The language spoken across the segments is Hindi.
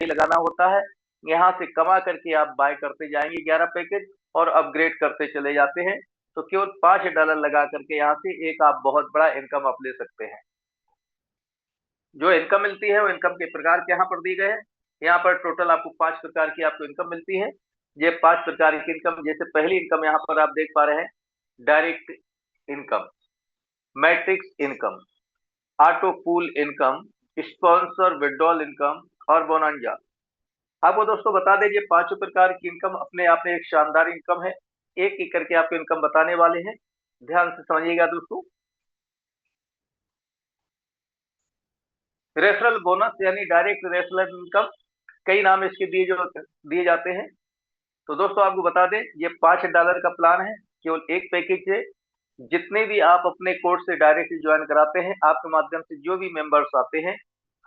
लगाना होता है। यहाँ से कमा करके आप बाय करते जाएंगे 11 पैकेज और अपग्रेड करते चले जाते हैं। तो केवल $5 लगा करके यहाँ से एक आप बहुत बड़ा इनकम आप ले सकते हैं। जो इनकम मिलती है वो इनकम के प्रकार के यहाँ पर दिए गए हैं। यहाँ पर टोटल आपको 5 प्रकार की आपको इनकम मिलती है। ये 5 प्रकार की इनकम, जैसे पहली इनकम यहाँ पर आप देख पा रहे हैं, direct income, matrix income, auto pool income, sponsor withdrawal income और बोनांजा। आपको दोस्तों बता दें, ये पांचों प्रकार की इनकम अपने आप में एक शानदार इनकम है। एक एक करके आपको इनकम बताने वाले हैं, ध्यान से समझिएगा दोस्तों। रेफरल बोनस यानी डायरेक्ट रेफरल इनकम, कई नाम इसके दिए जाते हैं। तो दोस्तों आपको बता दें, ये $5 का प्लान है, केवल एक पैकेज से जितने भी आप अपने कोर्स से डायरेक्ट ज्वाइन कराते हैं, आपके माध्यम से जो भी मेंबर्स आते हैं,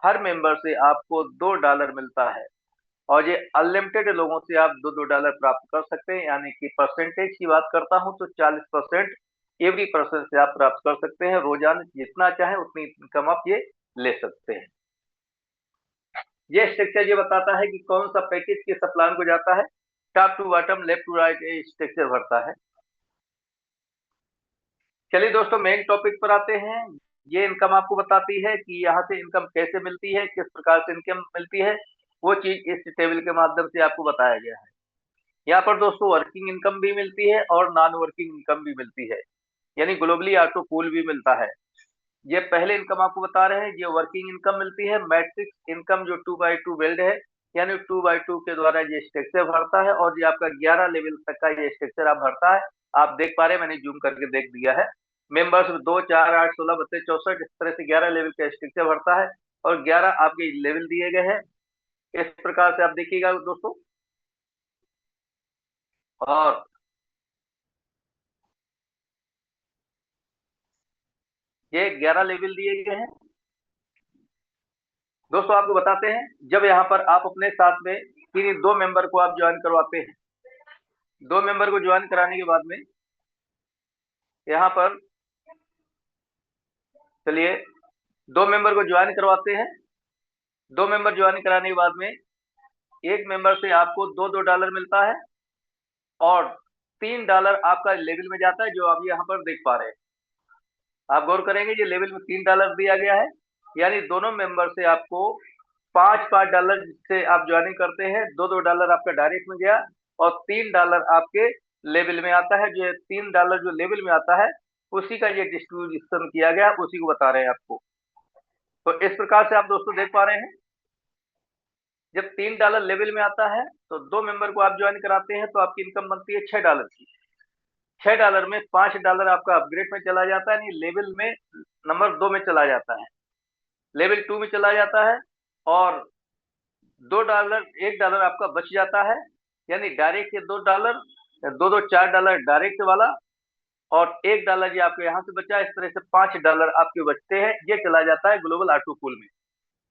हर मेंबर से आपको $2 मिलता है। और ये अनलिमिटेड लोगों से आप $2 प्राप्त कर सकते हैं, यानी कि परसेंटेज की बात करता हूं तो 40% एवरी पर्सन से आप प्राप्त कर सकते हैं। रोजाना जितना चाहे उतनी इनकम आप ये ले सकते हैं। ये स्ट्रक्चर ये बताता है कि कौन सा पैकेज किस प्लान को जाता है। Top to bottom, left to right ये स्ट्रक्चर भरता है। चलिए दोस्तों मेन टॉपिक पर आते हैं। ये इनकम आपको बताती है कि यहाँ से इनकम कैसे मिलती है, किस प्रकार से इनकम मिलती है, वो चीज इस टेबल के माध्यम से आपको बताया गया है। यहाँ पर दोस्तों वर्किंग इनकम भी मिलती है और नॉन वर्किंग इनकम भी मिलती है, यानी ग्लोबली ऑटो पूल भी मिलता है। ये पहले इनकम आपको बता रहे हैं, ये वर्किंग इनकम मिलती है। मैट्रिक्स इनकम जो 2x2 बिल्ड है, यानी 2x2 के द्वारा ये स्ट्रक्चर भरता है और ये आपका 11 लेवल तक का ये स्ट्रक्चर आप भरता है। आप देख पा रहे हैं, मैंने जूम करके देख दिया है। मेंबर्स 2, 4, 8, 16, 32, 64 इस तरह से 11 लेवल का स्ट्रक्चर भरता है और 11 आपके लेवल दिए गए हैं। इस प्रकार से आप देखिएगा दोस्तों। और ये 11 लेवल दिए गए हैं। दोस्तों आपको बताते हैं, जब यहाँ पर आप अपने साथ में किन्हीं 2 मेंबर को आप ज्वाइन करवाते हैं, 2 मेंबर को ज्वाइन कराने के बाद में यहाँ पर, चलिए 2 मेंबर को ज्वाइन करवाते हैं। 2 मेंबर ज्वाइन कराने के बाद में एक मेंबर से आपको $2 मिलता है और $3 आपका लेवल में जाता है, जो आप यहाँ पर देख पा रहे हैं। आप गौर करेंगे, ये लेवल में $3 दिया गया है, यानी दोनों मेंबर से आपको $5 से आप ज्वाइनिंग करते हैं। $2 आपका डायरेक्ट में गया और $3 आपके लेवल में आता है। जो $3 जो लेवल में आता है, उसी का ये डिस्ट्रीब्यूशन किया गया, उसी को बता रहे हैं आपको। तो इस प्रकार से आप दोस्तों देख पा रहे हैं, जब $3 लेवल में आता है तो 2 मेंबर को आप ज्वाइन कराते हैं, तो आपकी इनकम बनती है $6 की। $6 में $5 आपका अपग्रेड में चला जाता है, यानी लेवल में नंबर 2 में चला जाता है, लेवल 2 में चला जाता है। और $2, $1 आपका बच जाता है, यानी डायरेक्ट के $2, 2 $4 डायरेक्ट वाला और $1 ये आपके यहाँ से बचा। इस तरह से $5 आपके बचते हैं, ये चला जाता है ग्लोबल ऑटो पूल में।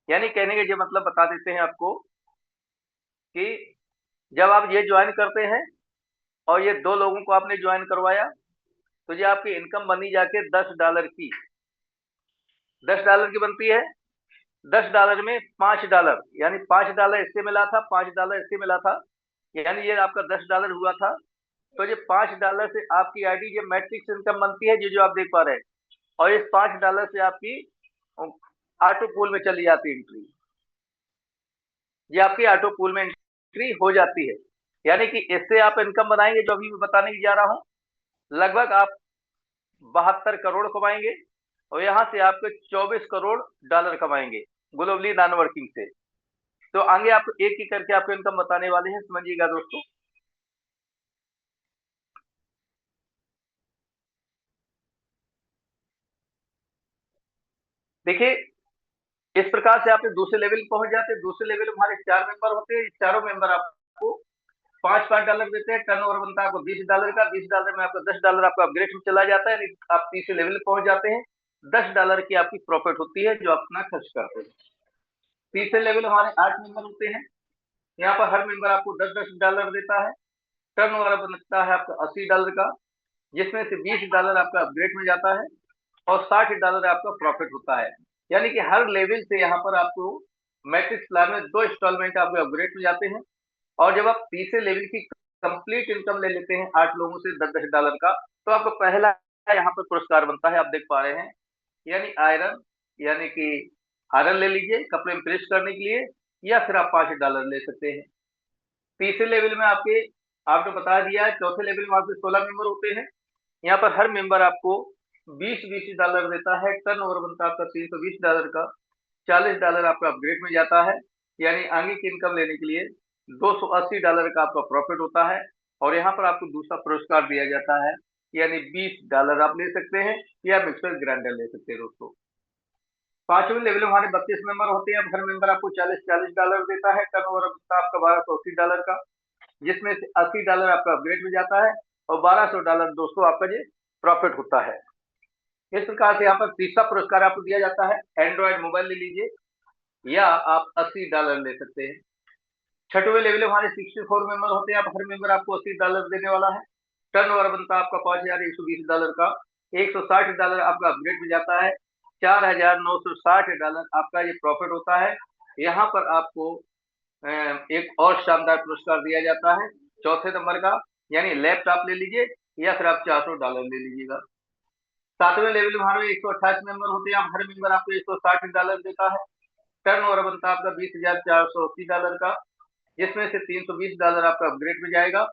यानी कहने के ये मतलब बता देते हैं आपको कि जब आप ये ज्वाइन करते हैं और ये 2 लोगों को आपने ज्वाइन करवाया, तो ये आपकी इनकम बनी जाके $10 की, $10 की बनती है। $10 में $5, यानी $5 इससे मिला था, $5 इससे मिला था, यानी ये आपका $10 हुआ था। तो ये $5 से आपकी आईडी ये मैट्रिक्स इनकम बनती है, जो आप देख पा रहे हैं। और इस $5 से आपकी ऑटो पूल में चली जाती है एंट्री, ये आपकी ऑटो पूल में एंट्री हो जाती है। यानी कि इससे आप इनकम बनाएंगे, जो अभी मैं बताने की जा रहा हूं, लगभग आप 72 करोड़ कमाएंगे और यहां से आपके $24 करोड़ कमाएंगे ग्लोबली नॉन वर्किंग से। तो आगे आपको एक एक करके आपको इनकम बताने वाले हैं, समझिएगा दोस्तों। देखिए, इस प्रकार से आप दूसरे लेवल पहुंच जाते हैं। दूसरे लेवल में हमारे 4 मेंबर होते हैं। चारों मेंबर आपको $5 देते हैं। टर्न ओवर बनता है आपको $20 का। $20 में आपका $10 आपका अपग्रेड में चला जाता है, आप तीसरे लेवल में पहुंच जाते हैं। $10 की आपकी प्रॉफिट होती है, जो अपना खर्च करते हैं। तीसरे लेवल हमारे 8 मेंबर होते हैं। यहाँ पर हर मेंबर आपको $10 देता है। टर्न ओवर बनता है आपका $80 का, जिसमें से $20 आपका अपग्रेड में जाता है और $60 आपका प्रॉफिट होता है। यानी कि हर लेवल से यहाँ पर आपको मैट्रिक्स प्लान में 2 इंस्टॉलमेंट आपके अपग्रेड में जाते हैं। और जब आप तीसरे लेवल की कंप्लीट इनकम ले लेते हैं 8 लोगों से $10-10 का, तो आपका पहला यहाँ पर पुरस्कार बनता है, आप देख पा रहे हैं, यानी आयरन, यानी कि आयरन ले लीजिए कपड़े में प्रेस करने के लिए, या फिर आप $5 ले सकते हैं। तीसरे लेवल में आपने बता दिया है। चौथे लेवल में आपके 16 मेंबर होते हैं। यहाँ पर हर मेंबर आपको $20-20 देता है। टर्न ओवर बनता है आपका $320 का। $40 आपका अपग्रेड में जाता है, यानी आगे की इनकम लेने के लिए $280 का आपका प्रॉफिट होता है। और यहाँ पर आपको दूसरा पुरस्कार दिया जाता है, यानी $20 आप ले सकते हैं, या मिक्सर ग्राइंडर ले सकते हैं दोस्तों। पांचवें लेवल में हमारे 32 मेंबर होते हैं। हर मेंबर आपको $40-40 देता है। टर्न ओवर आपका $1280 का, जिसमें से $80 आपका अपग्रेड में जाता है, और $1200 दोस्तों आपका ये प्रॉफिट होता है। इस प्रकार से यहाँ पर तीसरा पुरस्कार आपको दिया जाता है। एंड्रॉइड मोबाइल ले लीजिए, या आप $80 ले सकते हैं। छठवें लेवल में हमारे 64 मेंबर होते हैं। हर मेंबर आपको $80 देने वाला है। टर्न ओवर बनता है आपका $5120 का। $160 आपका अपग्रेड में जाता है। $4960 आपका ये प्रॉफिट होता है। यहाँ पर आपको एक और शानदार पुरस्कार दिया जाता है चौथे नंबर का, यानी लैपटॉप ले लीजिए, या फिर आप $400 ले लीजिएगा। सातवें लेवल में हमारे 128 मेंबर होते हैं। हर मेंबर आपको $160 देता है। टर्न ओवर बनता है आपका $20,480 का, जिसमें से $320 आपका अपग्रेड में जाएगा।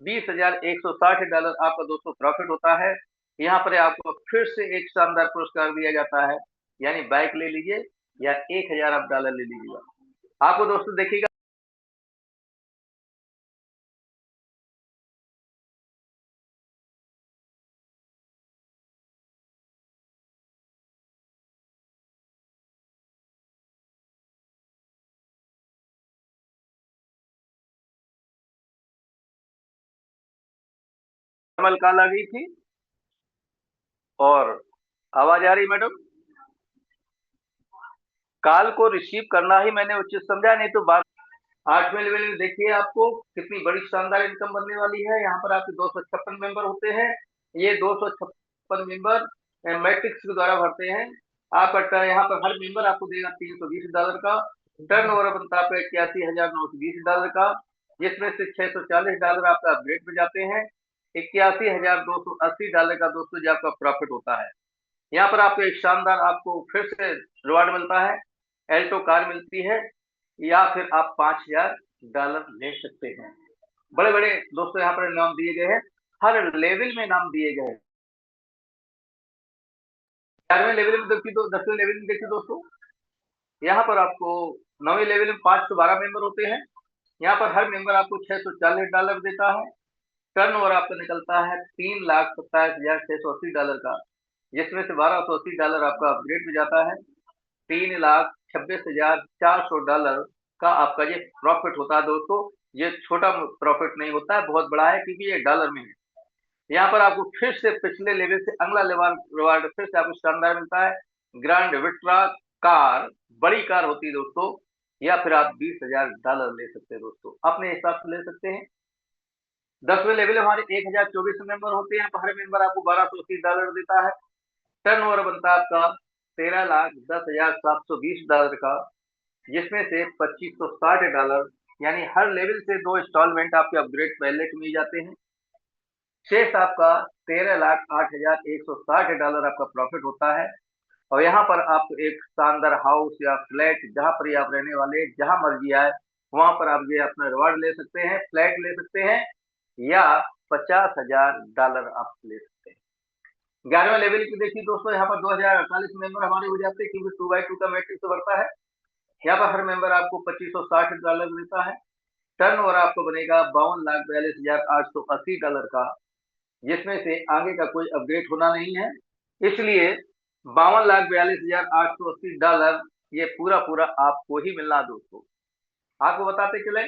$20,160 आपका दोस्तों प्रॉफिट होता है। यहाँ पर आपको फिर से एक शानदार पुरस्कार दिया जाता है, यानी बाइक ले लीजिए, या $1000 आप डॉलर ले लीजिएगा। आपको दोस्तों देखिएगा कमल काल आ गई थी। और आवाज आ रही मैडम? कॉल को रिसीव करना ही मैंने उचित समझा, नहीं तो बात। आठवें लेवल में देखिए आपको कितनी बड़ी शानदार इनकम बनने वाली है। यहाँ पर आपके 256 मेंबर होते हैं। ये 256 मेंबर मैट्रिक्स के द्वारा भरते हैं। आपका यहाँ पर हर मेंबर आपको देगा $320 का। टर्न ओवर बनता है आपका $81,920 का, जिसमें से $640 आपका अपग्रेड में जाते हैं। $81,280 का दोस्तों जो आपका प्रॉफिट होता है। यहाँ पर आपको एक शानदार आपको फिर से रिवार्ड मिलता है, एल्टो कार मिलती है, या फिर आप $5000 ले सकते हैं। बड़े बड़े दोस्तों यहाँ पर नाम दिए गए हैं, हर लेवल में नाम दिए गए हैं। 11वें लेवल में देखिए, 10वें लेवल में देखिए दोस्तों, यहाँ पर आपको 9वें लेवल में 512 मेंबर होते हैं। यहाँ पर हर मेंबर आपको $640 देता है। टर्न ओवर आपका निकलता है $3,27,680 का, जिसमें से $1280 आपका अपग्रेड में जाता है। $3,26,400 का आपका ये प्रॉफिट होता है दोस्तों। ये छोटा प्रॉफिट नहीं होता है, बहुत बड़ा है, क्योंकि ये डॉलर में है। यहाँ पर आपको फिर से पिछले लेवल से अगला लेवल रिवार्ड फिर से आपको शानदार मिलता है। ग्रैंड विट्रा कार, बड़ी कार होती है दोस्तों, या फिर आप $20,000 ले सकते हैं दोस्तों, अपने हिसाब से ले सकते हैं। 10वें लेवल हमारे 1024 मेंबर होते हैं। हर मेंबर आपको $1280 देता है। टर्न ओवर बनता है आपका $13,10,720 का, जिसमें से $2560, यानी हर लेवल से 2 इंस्टॉलमेंट आपके अपग्रेड पहले के मिल जाते हैं। शेष आपका $13,08,160 आपका प्रॉफिट होता है। और यहाँ पर आपको एक शानदार हाउस या फ्लैट, जहां पर ही आप रहने वाले, जहां मर्जी आए वहां पर आप ये अपना रिवार्ड ले सकते हैं, फ्लैट ले सकते हैं, या $50,000 आप ले सकते हैं। 11वें लेवल की देखिए दोस्तों, यहाँ पर 2048 मेंबर हमारे हो जाते हैं, क्योंकि 2x2 का मैट्रिक्स बढ़ता है। यहाँ पर हर मेंबर आपको $2560 देता है। टर्न ओवर आपको बनेगा $52,42,880 का, जिसमें से आगे का कोई अपडेट होना नहीं है। इसलिए $52,42,880 ये पूरा पूरा आपको ही मिलना है दोस्तों। आपको बताते चले,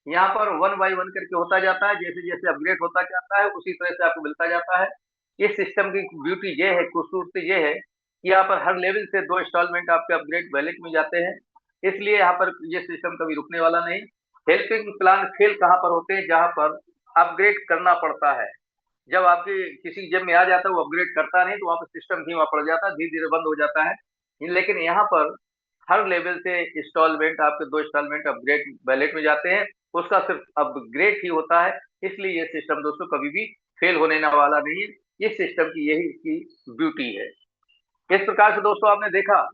यहाँ पर 1 बाय 1 करके होता जाता है, जैसे जैसे अपग्रेड होता जाता है उसी तरह से आपको मिलता जाता है। इस सिस्टम की ब्यूटी ये है, खूबसूरती ये है कि यहाँ पर हर लेवल से 2 इंस्टॉलमेंट आपके अपग्रेड वैलेट में जाते हैं। इसलिए यहाँ पर ये सिस्टम कभी रुकने वाला नहीं। हेल्पिंग प्लान खेल कहाँ पर होते हैं, जहाँ पर अपग्रेड करना पड़ता है। जब आपके किसी जेब में आ जाता है, वो अपग्रेड करता नहीं, तो वहाँ पर सिस्टम ही वहाँ पड़ जाता है, धीरे धीरे बंद हो जाता है। लेकिन यहाँ पर हर लेवल से इंस्टॉलमेंट आपके 2 इंस्टॉलमेंट अपग्रेड वैलेट में जाते हैं, उसका सिर्फ अपग्रेड ही होता है। इसलिए ये सिस्टम दोस्तों कभी भी फेल होने वाला नहीं है। इस सिस्टम की यही इसकी ब्यूटी है। इस प्रकार से दोस्तों आपने देखा,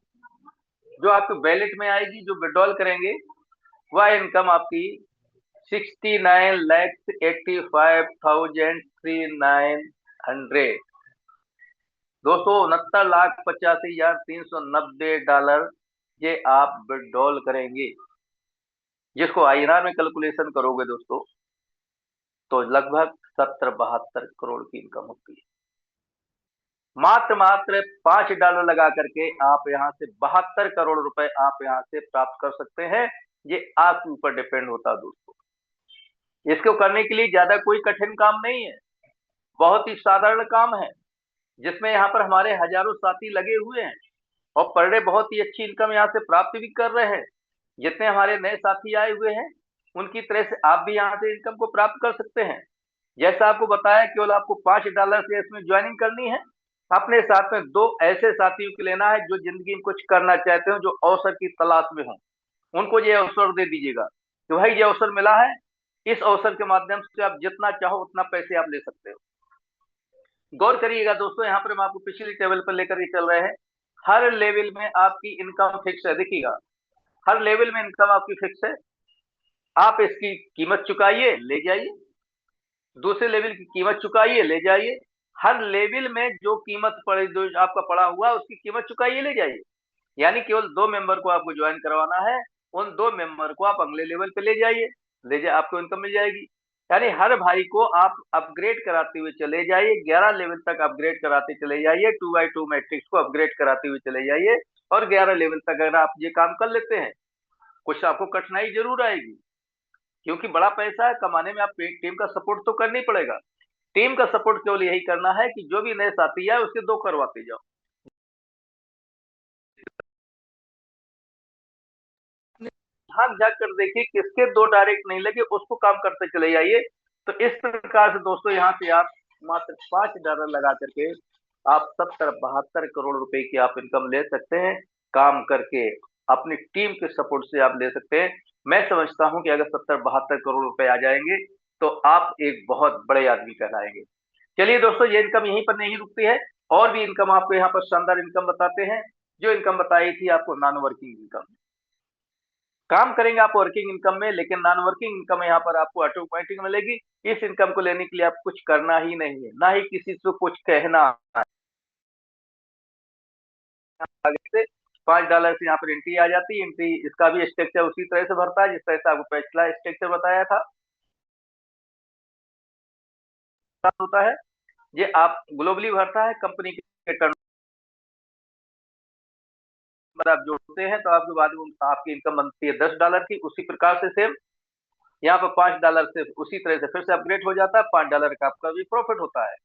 जो आपके वैलेट में आएगी, जो विड्रॉल करेंगे, वह इनकम आपकी 69,85,3900 दोस्तों, $69,85,390 ये आप विड्रॉल करेंगे, जिसको आईएनआर में कैलकुलेशन करोगे दोस्तों, तो लगभग 70-72 करोड़ की इनकम होती है। मात्र $5 लगा करके आप यहां से 72 करोड़ रुपए आप यहां से प्राप्त कर सकते हैं। ये आपके ऊपर डिपेंड होता है दोस्तों। इसको करने के लिए ज्यादा कोई कठिन काम नहीं है, बहुत ही साधारण काम है, जिसमें यहाँ पर हमारे हजारों साथी लगे हुए हैं और पर डे बहुत ही अच्छी इनकम यहाँ से प्राप्त भी कर रहे हैं। जितने हमारे नए साथी आए हुए हैं, उनकी तरह से आप भी यहाँ से इनकम को प्राप्त कर सकते हैं। जैसा आपको बताया, केवल आपको $5 से इसमें ज्वाइनिंग करनी है। अपने साथ में 2 ऐसे साथियों को लेना है जो जिंदगी में कुछ करना चाहते हो, जो अवसर की तलाश में हो। उनको ये अवसर दे दीजिएगा कि भाई ये अवसर मिला है, इस अवसर के माध्यम से आप जितना चाहो उतना पैसे आप ले सकते हो। गौर करिएगा दोस्तों, यहाँ पर हम आपको पिछली टेबल पर लेकर ही चल रहे हैं। हर लेवल में आपकी इनकम फिक्स है। देखिएगा, हर लेवल में इनकम आपकी फिक्स है। आप इसकी कीमत चुकाइए, ले जाइए। दूसरे लेवल की कीमत चुकाइए, ले जाइए। हर लेवल में जो कीमत पड़े, जो आपका पड़ा हुआ, उसकी कीमत चुकाइए, ले जाइए। यानी केवल 2 मेंबर को आपको ज्वाइन करवाना है, उन 2 मेंबर को आप अगले लेवल पे ले जाइए, ले जाए, आपको इनकम मिल जाएगी। यानी हर भाई को आप अपग्रेड कराते हुए चले जाइए, 11 लेवल तक अपग्रेड कराते चले जाइए, 2x2 मैट्रिक्स को अपग्रेड कराते हुए चले जाइए, और 11 लेवल तक अगर आप ये काम कर लेते हैं, कुछ आपको कठिनाई जरूर आएगी, क्योंकि बड़ा पैसा है कमाने में, आप टीम का सपोर्ट तो करना ही पड़ेगा। टीम का सपोर्ट केवल यही करना है कि जो भी नए साथी है उसके 2 करवाते जाओ। झांक झांक कर देखिए, किसके 2 डायरेक्ट नहीं लगे, उसको काम करते चले जाइए। तो इस प्रकार से दोस्तों यहाँ से आप मात्र $5 लगा करके आप 70-72 करोड़ रुपए की आप इनकम ले सकते हैं। काम करके अपनी टीम के सपोर्ट से आप ले सकते हैं। मैं समझता हूं कि अगर 70-72 करोड़ रुपए आ जाएंगे, तो आप एक बहुत बड़े आदमी कहलाएंगे। चलिए दोस्तों, ये इनकम यहीं पर नहीं रुकती है, और भी इनकम आपको यहाँ पर शानदार इनकम बताते हैं। जो इनकम बताई थी आपको नॉन वर्किंग इनकम, काम करेंगे आप वर्किंग इनकम में, लेकिन नॉन वर्किंग इनकम यहाँ पर आपको ऑटोमेटिक मिलेगी। इस इनकम को लेने के लिए आप कुछ करना ही नहीं है, ना ही किसी से कुछ कहना है। आगे से $5 से यहाँ पर एंट्री आ जाती है। एंट्री इसका भी स्ट्रक्चर उसी तरह से भरता है जिस तरह से आपको पिछला स्ट्रक्चर बताया था। होता है, ये आप ग्लोबली भरता है, कंपनी के टर्न आप जोड़ते हैं तो आपके बाद में आपकी इनकम बनती है $10 की। उसी प्रकार से सेम यहाँ पर $5 से उसी तरह से फिर से अपग्रेड हो जाता है, $5 का आपका भी प्रॉफिट होता है।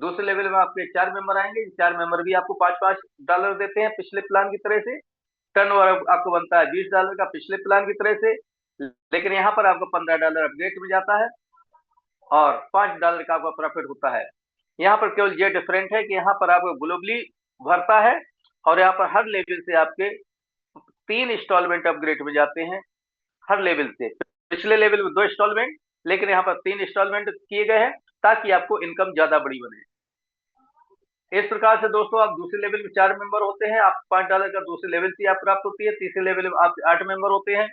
दूसरे लेवल में आपके 4 मेंबर आएंगे, 4 मेंबर भी आपको $5-5 देते हैं पिछले प्लान की तरह से। टर्नओवर आपको बनता है $20 का पिछले प्लान की तरह से, लेकिन यहाँ पर आपको $15 अपग्रेड में जाता है और $5 का आपका प्रॉफिट होता है। यहाँ पर केवल ये डिफरेंट है कि यहाँ पर आपको ग्लोबली भरता है, और यहाँ पर हर लेवल से आपके 3 इंस्टॉलमेंट अपग्रेड में जाते हैं। हर लेवल से पिछले लेवल में 2 इंस्टॉलमेंट, लेकिन यहाँ पर 3 इंस्टॉलमेंट किए गए हैं ताकि आपको इनकम ज्यादा बड़ी बने। इस प्रकार से दोस्तों आप दूसरे लेवल में 4 मेंबर होते हैं, आप $5 का दूसरे लेवल से आप प्राप्त होती है। तीसरे लेवल में आप 8 मेंबर होते हैं,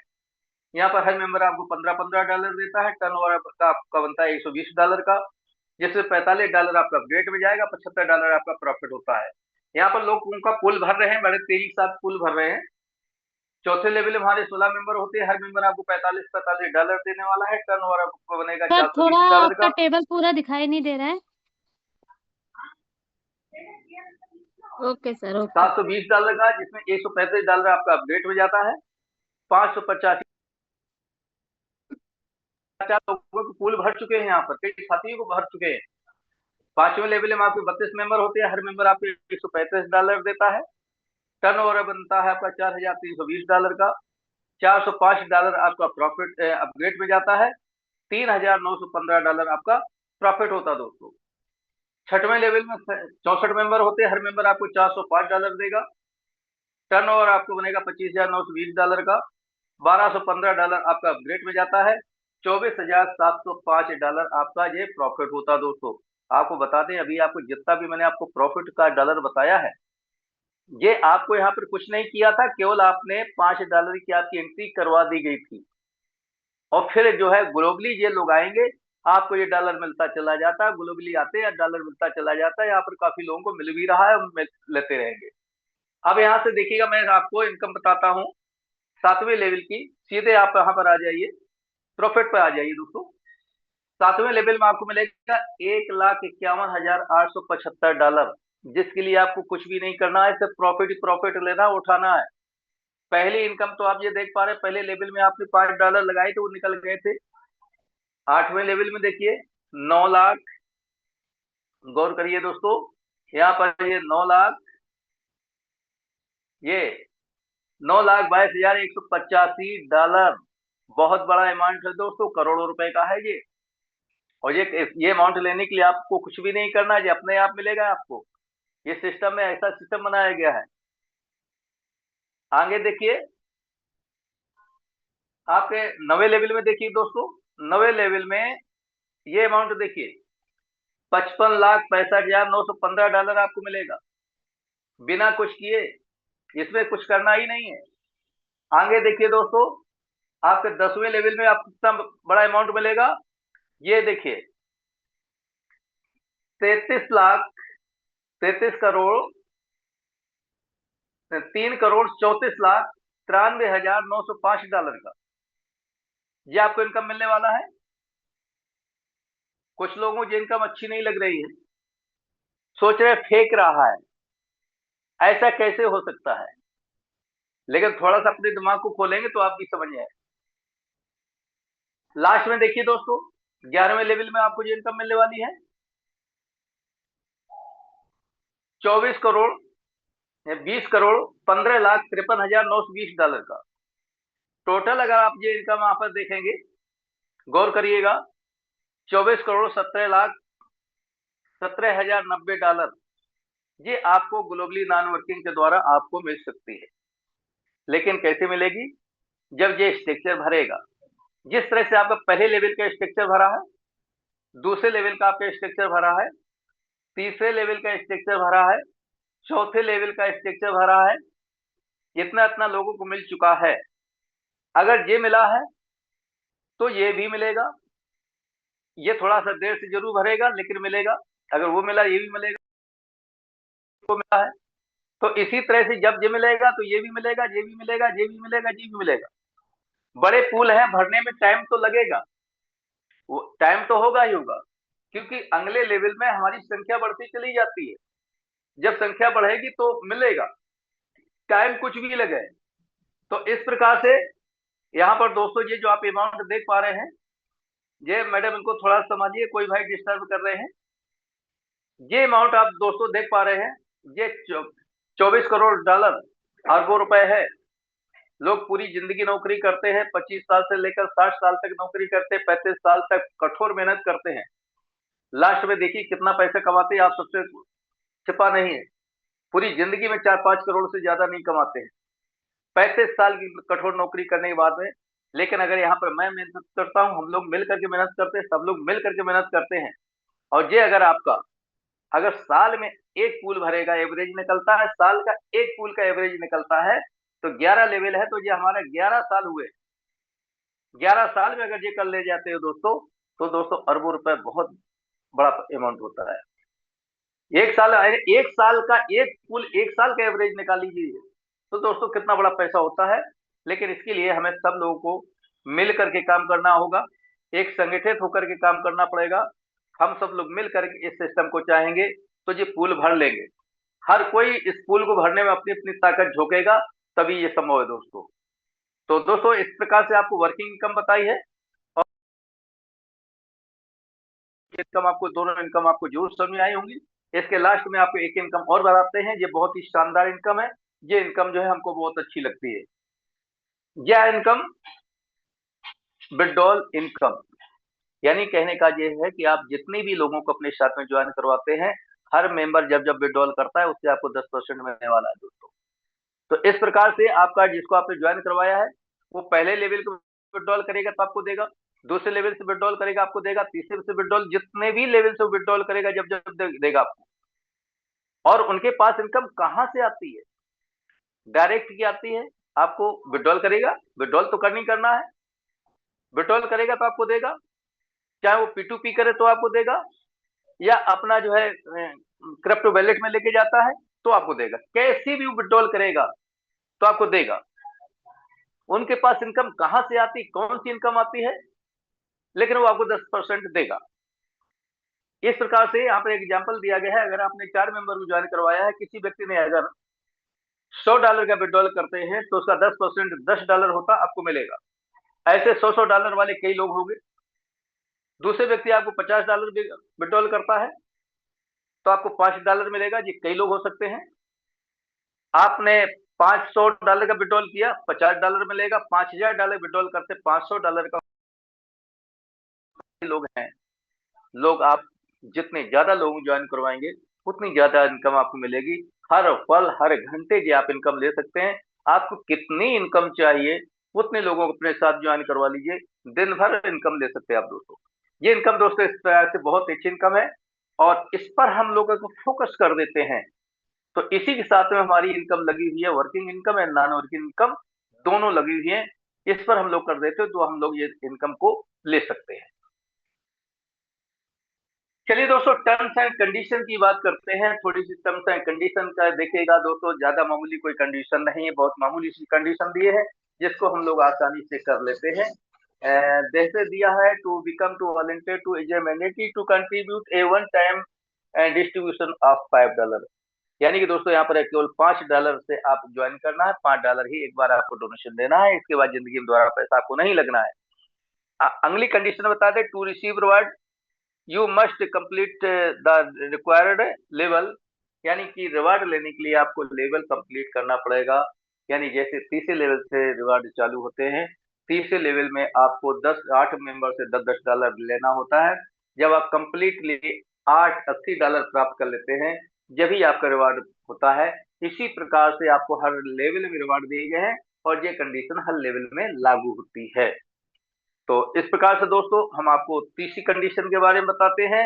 यहाँ पर हर मेंबर आपको $15-15 देता है। टर्नओवर का आपका बनता है $120 का, जिसमें $45 आपका अपग्रेड में जाएगा, $75 आपका प्रॉफिट होता है। यहाँ पर लोग उनका पुल भर रहे हैं, बड़े तेजी के साथ पुल भर रहे हैं। चौथे लेवल में हमारे 16 मेंबर होते हैं, हर मेंबर आपको $45-45 देने वाला है। टर्नओवर आपको बनेगा सर थोड़ा $420 आपका का। टेबल पूरा दिखाई नहीं दे रहा है। Okay sir, okay. $720 का, जिसमें $135 आपका अपग्रेड हो जाता है। 585 लोगों को पुल भर चुके हैं, यहाँ पर कई साथियों को भर चुके हैं। पांचवें लेवल में आपके 32 मेंबर होते हैं, हर मेंबर आपको $135 देता है। टर्नओवर बनता है आपका $4320 का। $405 आपका प्रॉफिट अपग्रेड में जाता है। $3915 आपका प्रॉफिट होता है दोस्तों। छठवें लेवल में 64 मेंबर होते हैं, हर मेंबर आपको $405 देगा। टर्नओवर आपको बनेगा $25,920 का। $1,215 आपका अपग्रेड में जाता है। $24,705 आपका ये प्रॉफिट होता है दोस्तों। आपको बता दें, अभी आपको जितना भी मैंने आपको प्रॉफिट का डॉलर बताया है, ये आपको यहाँ पर कुछ नहीं किया था, केवल आपने $5 की आपकी एंट्री करवा दी गई थी, और फिर जो है ग्लोबली ये लोग आएंगे, आपको ये डॉलर मिलता चला जाता है, ग्लोबली आते हैं डॉलर मिलता चला जाता है। यहाँ पर काफी लोगों को मिल भी रहा है, लेते रहेंगे। अब यहाँ से देखिएगा, मैं आपको इनकम बताता हूँ 7वें लेवल की। सीधे आप यहाँ पर आ जाइए, प्रॉफिट पर आ जाइए दोस्तों। 7वें लेवल में आपको मिलेगा $1,51,875, जिसके लिए आपको कुछ भी नहीं करना है, सिर्फ प्रॉफिट ही प्रॉफिट लेना उठाना है। पहली इनकम तो आप ये देख पा रहे हैं, पहले लेवल में आपने $5 लगाए थे, वो निकल गए थे। 8वें लेवल में देखिए 9 लाख, गौर करिए दोस्तों, यहाँ पर ये 9 लाख, ये $9,22,185, बहुत बड़ा अमाउंट है दोस्तों, करोड़ों रुपए का है ये। और ये अमाउंट लेने के लिए आपको कुछ भी नहीं करना है, ये अपने आप मिलेगा आपको। ये सिस्टम में ऐसा सिस्टम बनाया गया है। आगे देखिए, आपके 9वें लेवल में देखिए दोस्तों, 9वें लेवल में ये अमाउंट देखिए $55,65,915 आपको मिलेगा, बिना कुछ किए। इसमें कुछ करना ही नहीं है। आगे देखिए दोस्तों, आपके 10वें लेवल में आपको कितना बड़ा अमाउंट मिलेगा, ये देखिए 3,34,93,93,905 का ये आपको इनकम मिलने वाला है। कुछ लोगों को इनकम अच्छी नहीं लग रही है, सोच रहे फेंक रहा है, ऐसा कैसे हो सकता है, लेकिन थोड़ा सा अपने दिमाग को खोलेंगे तो आप भी समझ आए। लास्ट में देखिए दोस्तों, 11वें लेवल में आपको ये इनकम मिलने वाली है 20,20,15,53,920 का। टोटल अगर आप ये इनकम यहाँ पर देखेंगे, गौर करिएगा, 24,17,17,090 ये आपको ग्लोबली नॉन वर्किंग के द्वारा आपको मिल सकती है। लेकिन कैसे मिलेगी, जब ये स्ट्रक्चर भरेगा। जिस तरह से आपका पहले लेवल का स्ट्रक्चर भरा है, दूसरे लेवल का आपका स्ट्रक्चर भरा है, तीसरे लेवल का स्ट्रक्चर भरा है, चौथे लेवल का स्ट्रक्चर भरा है, इतना इतना लोगों को मिल चुका है। अगर ये मिला है तो ये भी मिलेगा। ये थोड़ा सा देर से जरूर भरेगा, लेकिन मिलेगा। अगर वो मिला, ये भी मिलेगा, वो मिला है तो इसी तरह से जब ये मिलेगा तो ये भी मिलेगा, ये भी मिलेगा, ये भी मिलेगा, ये भी मिलेगा। बड़े पुल हैं, भरने में टाइम तो लगेगा, वो टाइम तो होगा ही होगा, क्योंकि अगले लेवल में हमारी संख्या बढ़ती चली जाती है। जब संख्या बढ़ेगी तो मिलेगा, टाइम कुछ भी लगे। तो इस प्रकार से यहाँ पर दोस्तों, ये जो आप अमाउंट देख पा रहे हैं, ये मैडम इनको थोड़ा समझिए, कोई भाई डिस्टर्ब कर रहे हैं। ये अमाउंट आप दोस्तों देख पा रहे हैं, ये $24 करोड़, अरबों रुपए है। लोग पूरी जिंदगी नौकरी करते हैं, 25 साल से लेकर 60 साल तक नौकरी करते हैं, 35 साल तक कठोर मेहनत करते हैं। लास्ट में देखिए कितना पैसा कमाते हैं, आप सबसे छिपा नहीं है। पूरी जिंदगी में 4-5 करोड़ से ज्यादा नहीं कमाते हैं, 35 साल की कठोर नौकरी करने के बाद में। लेकिन अगर यहाँ पर मैं मेहनत करता हूँ, हम लोग मिल करके मेहनत करते हैं, सब लोग मिल करके मेहनत करते हैं, और ये अगर आपका, अगर साल में एक पूल भरेगा, एवरेज निकलता है, साल का एक पूल का एवरेज निकलता है, तो 11 लेवल है, तो ये हमारे 11 साल हुए। 11 साल में अगर ये कर ले जाते हो दोस्तों, तो दोस्तों अरबों रुपए बहुत बड़ा अमाउंट होता है। एक साल का एक पूल, एक साल का एवरेज निकाल लीजिए, तो दोस्तों कितना बड़ा पैसा होता है। लेकिन इसके लिए हमें सब लोगों को मिल करके काम करना होगा, एक संगठित होकर के काम करना पड़ेगा। हम सब लोग मिल करके इस सिस्टम को चाहेंगे तो ये पूल भर लेंगे। हर कोई इस पूल को भरने में अपनी अपनी ताकत झोंकेगा, तभी ये संभव है दोस्तों। तो दोस्तों, इस प्रकार से आपको वर्किंग इनकम बताई है, और इनकम आपको, दोनों इनकम आपको जरूर समझ में आई होंगी। इसके लास्ट में आपको एक इनकम और बताते हैं, ये बहुत ही शानदार इनकम है। ये इनकम जो है हमको बहुत अच्छी लगती है। यह इनकम विड्रॉल इनकम, यानी कहने का ये है कि आप जितने भी लोगों को अपने साथ में ज्वाइन करवाते हैं, हर मेंबर जब जब विड्रॉल करता है, उससे आपको 10% मिलने वाला है दोस्तों। तो इस प्रकार से आपका जिसको आपने ज्वाइन करवाया है वो पहले लेवल को विड्रॉल करेगा तो आपको देगा, दूसरे लेवल से विड्रॉल करेगा आपको देगा, तीसरे से विड्रॉल, जितने भी लेवल से विड्रॉल करेगा जब जब देगा आपको। और उनके पास इनकम कहां से आती है? डायरेक्ट की आती है। आपको विड्रॉल करेगा, विड्रॉल तो करना है, विड्रॉल करेगा तो आपको देगा, चाहे वो P2P करे तो आपको देगा, या अपना जो है क्रिप्टो वैलेट में लेके जाता है तो आपको देगा। कैसे भी विड्रॉल करेगा तो आपको देगा। उनके पास इनकम कहां से आती, कौन सी इनकम आती है, लेकिन वो आपको 10% देगा। इस प्रकार से यहाँ पर एग्जाम्पल दिया गया है। अगर आपने 4 मेंबर को ज्वाइन करवाया है, किसी व्यक्ति ने अगर $100 का विड्रॉल करते हैं तो उसका 10% $10 होता आपको मिलेगा। ऐसे $100 वाले कई लोग होंगे। दूसरे व्यक्ति आपको $50 विड्रॉल करता है तो आपको $5 मिलेगा, ये कई लोग हो सकते हैं। आपने $500 का विड्रॉल किया, $50 मिलेगा। $5000 विड्रॉल करते $500 का लोग हैं। लोग आप जितने ज्यादा लोग ज्वाइन करवाएंगे उतनी ज्यादा इनकम आपको मिलेगी। हर पल हर घंटे की आप इनकम ले सकते हैं। आपको कितनी इनकम चाहिए उतने लोगों को अपने साथ ज्वाइन करवा लीजिए, दिन भर इनकम ले सकते हैं आप दोस्तों। ये इनकम दोस्तों इस तरह से बहुत अच्छी इनकम है और इस पर हम लोगों को फोकस कर देते हैं। तो इसी के साथ में हमारी इनकम लगी हुई है, working income and non working income दोनों लगी हुई है। इस पर हम लोग कर देते हैं तो हम लोग ये इनकम को ले सकते हैं। चलिए दोस्तों, टर्म्स एंड कंडीशन की बात करते हैं। थोड़ी सी टर्म्स एंड कंडीशन का देखिएगा दोस्तों, ज्यादा मामूली कोई कंडीशन नहीं है, बहुत मामूली सी कंडीशन दिए है जिसको हम लोग आसानी से कर लेते हैं। जैसे दिया है, to become to volunteer to as a mandatory to contribute a one time distribution of $5। यानी कि दोस्तों यहाँ पर केवल $5 से आप ज्वाइन करना है, $5 ही एक बार आपको डोनेशन देना है, इसके बाद जिंदगी में दोबारा पैसा आपको नहीं लगना है। अगली कंडीशन बता दें, to receive reward you must complete the required level. यानी कि रिवार्ड लेने के लिए आपको लेवल कंप्लीट करना पड़ेगा। यानी जैसे तीसरे लेवल से रिवार्ड चालू होते हैं, तीसरे लेवल में आपको 8 मेंबर से $10 लेना होता है। जब आप कंप्लीटली $80 प्राप्त कर लेते हैं जब ही आपका रिवार्ड होता है। इसी प्रकार से आपको हर लेवल में रिवार्ड दिए गए हैं और ये कंडीशन हर लेवल में लागू होती है। तो इस प्रकार से दोस्तों हम आपको तीसरी कंडीशन के बारे में बताते हैं।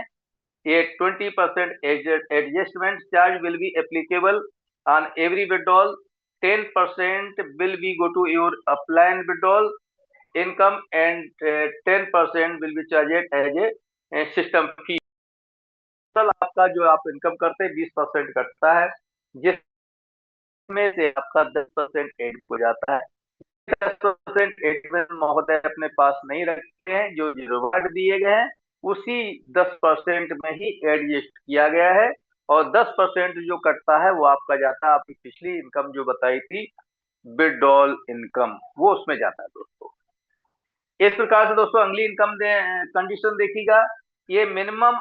ये 20% adjustment charge will be applicable on every withdrawal. 10% will be go to your upline withdrawal income and 10% will be charged as a system fee। आपका जो आप इनकम करते हैं 20% कटता है, जिसमें से आपका 10% एड हो जाता है। 10% एडमिन महोदय अपने पास नहीं रखते हैं, जो रिवार्ड दिए गए हैं उसी 10% में ही एडजस्ट किया गया है और 10% जो कटता है वो आपका जाता है आपकी पिछली इनकम जो बताई थी विड्रॉल इनकम, वो उसमें जाता है दोस्तों। इस प्रकार से दोस्तों अगली इनकम कंडीशन देखिएगा। ये मिनिमम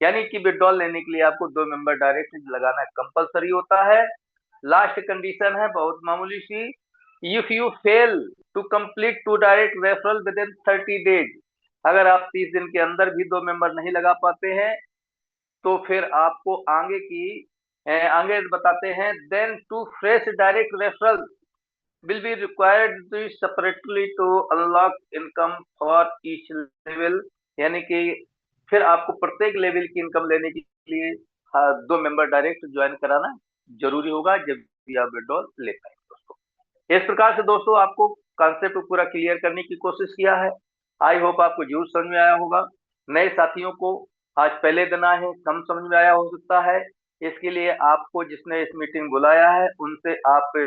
यानी कि विड्रॉल लेने के लिए आपको 2 मेंबर डायरेक्ट लगाना कंपलसरी होता है। लास्ट कंडीशन है बहुत मामूली सी, if you fail to complete 2 direct referral within 30 days. अगर आप 30 दिन के अंदर भी 2 मेंबर नहीं लगा पाते हैं तो फिर आपको आगे बताते हैं, then 2 fresh direct referral will be required to separately to unlock income for each level। यानी कि फिर आपको प्रत्येक लेवल की इनकम लेने के लिए 2 मेंबर डायरेक्ट ज्वाइन कराना जरूरी होगा जब भी आप विड्रॉल ले पाए दोस्तों। इस प्रकार से दोस्तों आपको कॉन्सेप्ट पूरा क्लियर करने की कोशिश किया है। आई होप आपको जरूर समझ में आया होगा। नए साथियों को आज पहले दिन आए हैं, कम समझ में आया हो सकता है, इसके लिए आपको जिसने इस मीटिंग बुलाया है उनसे आप